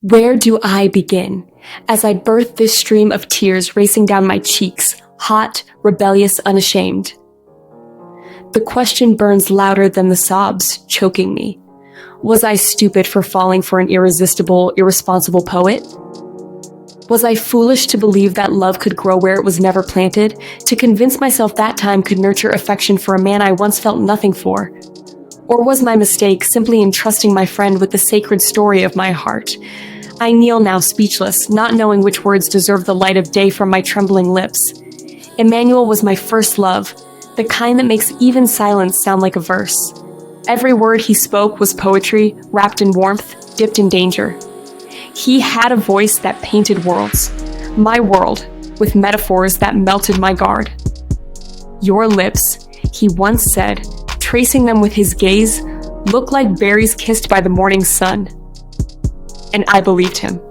Where do I begin? As I birth this stream of tears racing down my cheeks, hot, rebellious, unashamed. The question burns louder than the sobs, choking me. Was I stupid for falling for an irresistible, irresponsible poet? Was I foolish to believe that love could grow where it was never planted, to convince myself that time could nurture affection for a man I once felt nothing for? Or was my mistake simply entrusting my friend with the sacred story of my heart? I kneel now speechless, not knowing which words deserve the light of day from my trembling lips. Emmanuel was my first love, the kind that makes even silence sound like a verse. Every word he spoke was poetry, wrapped in warmth, dipped in danger. He had a voice that painted worlds, my world, with metaphors that melted my guard. Your lips, he once said, tracing them with his gaze, look like berries kissed by the morning sun. And I believed him.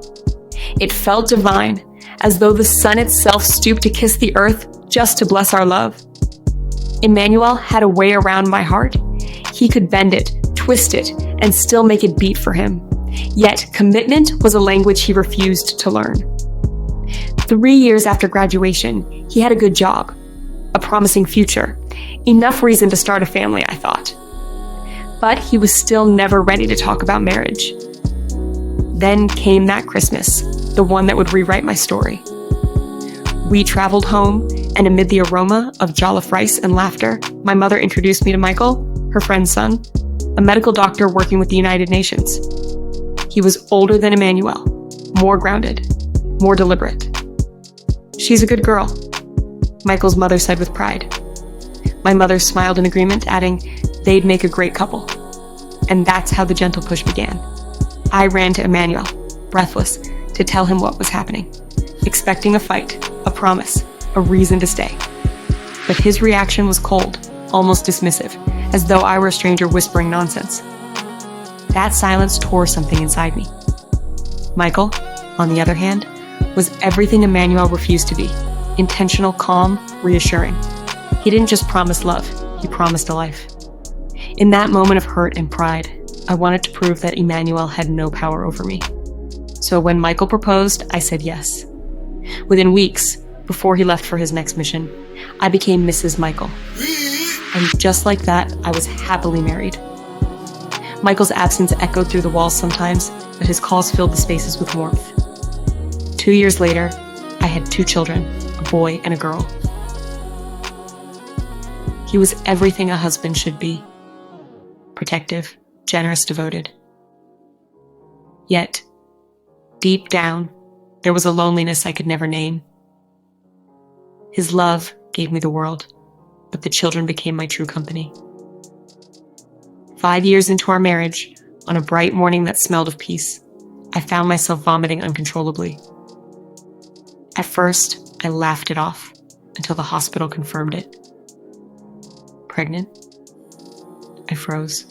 It felt divine, as though the sun itself stooped to kiss the earth just to bless our love. Emmanuel had a way around my heart. He could bend it, twist it, and still make it beat for him. Yet, commitment was a language he refused to learn. 3 years after graduation, he had a good job, a promising future, enough reason to start a family, I thought. But he was still never ready to talk about marriage. Then came that Christmas, the one that would rewrite my story. We traveled home, and amid the aroma of jollof rice and laughter, my mother introduced me to Michael, her friend's son, a medical doctor working with the United Nations. He was older than Emmanuel, more grounded, more deliberate. She's a good girl, Michael's mother said with pride. My mother smiled in agreement, adding, they'd make a great couple. And that's how the gentle push began. I ran to Emmanuel, breathless, to tell him what was happening, expecting a fight, a promise, a reason to stay. But his reaction was cold, almost dismissive, as though I were a stranger whispering nonsense. That silence tore something inside me. Michael, on the other hand, was everything Emmanuel refused to be. Intentional, calm, reassuring. He didn't just promise love, he promised a life. In that moment of hurt and pride, I wanted to prove that Emmanuel had no power over me. So when Michael proposed, I said yes. Within weeks, before he left for his next mission, I became Mrs. Michael. And just like that, I was happily married. Michael's absence echoed through the walls sometimes, but his calls filled the spaces with warmth. 2 years later, I had 2 children, a boy and a girl. He was everything a husband should be. Protective, generous, devoted. Yet, deep down, there was a loneliness I could never name. His love gave me the world, but the children became my true company. 5 years into our marriage, on a bright morning that smelled of peace, I found myself vomiting uncontrollably. At first, I laughed it off until the hospital confirmed it. Pregnant? I froze.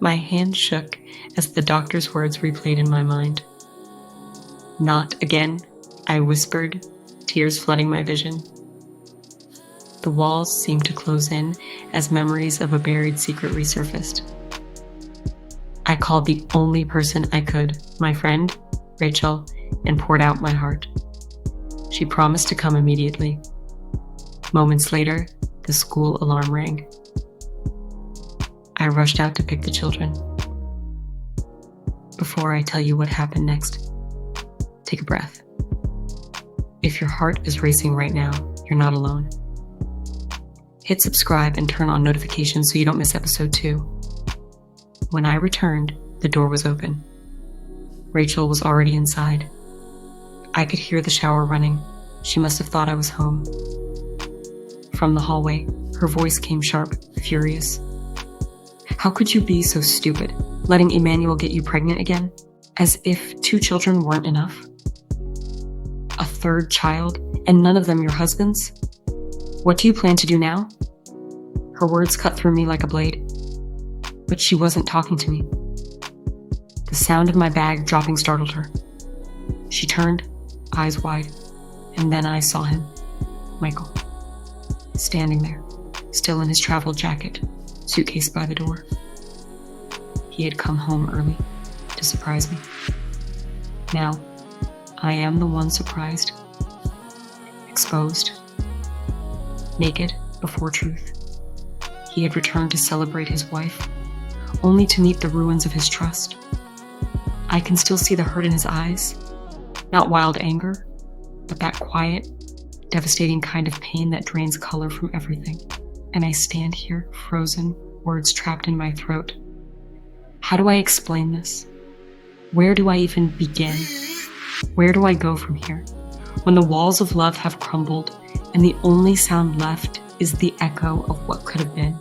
My hand shook as the doctor's words replayed in my mind. Not again, I whispered, tears flooding my vision. The walls seemed to close in as memories of a buried secret resurfaced. I called the only person I could, my friend, Rachel, and poured out my heart. She promised to come immediately. Moments later, the school alarm rang. I rushed out to pick the children. Before I tell you what happened next, take a breath. If your heart is racing right now, you're not alone. Hit subscribe and turn on notifications so you don't miss episode 2. When I returned, the door was open. Rachel was already inside. I could hear the shower running. She must have thought I was home. From the hallway, her voice came sharp, furious. How could you be so stupid, letting Emmanuel get you pregnant again? As if 2 children weren't enough? A 3rd child, and none of them your husband's? What do you plan to do now? Her words cut through me like a blade. But she wasn't talking to me. The sound of my bag dropping startled her. She turned, eyes wide, and then I saw him, Michael, standing there, still in his travel jacket, suitcase by the door. He had come home early to surprise me. Now, I am the one surprised, exposed, naked before truth. He had returned to celebrate his wife, only to meet the ruins of his trust. I can still see the hurt in his eyes, not wild anger, but that quiet, devastating kind of pain that drains color from everything. And I stand here, frozen, words trapped in my throat. How do I explain this? Where do I even begin? Where do I go from here? When the walls of love have crumbled and the only sound left is the echo of what could have been.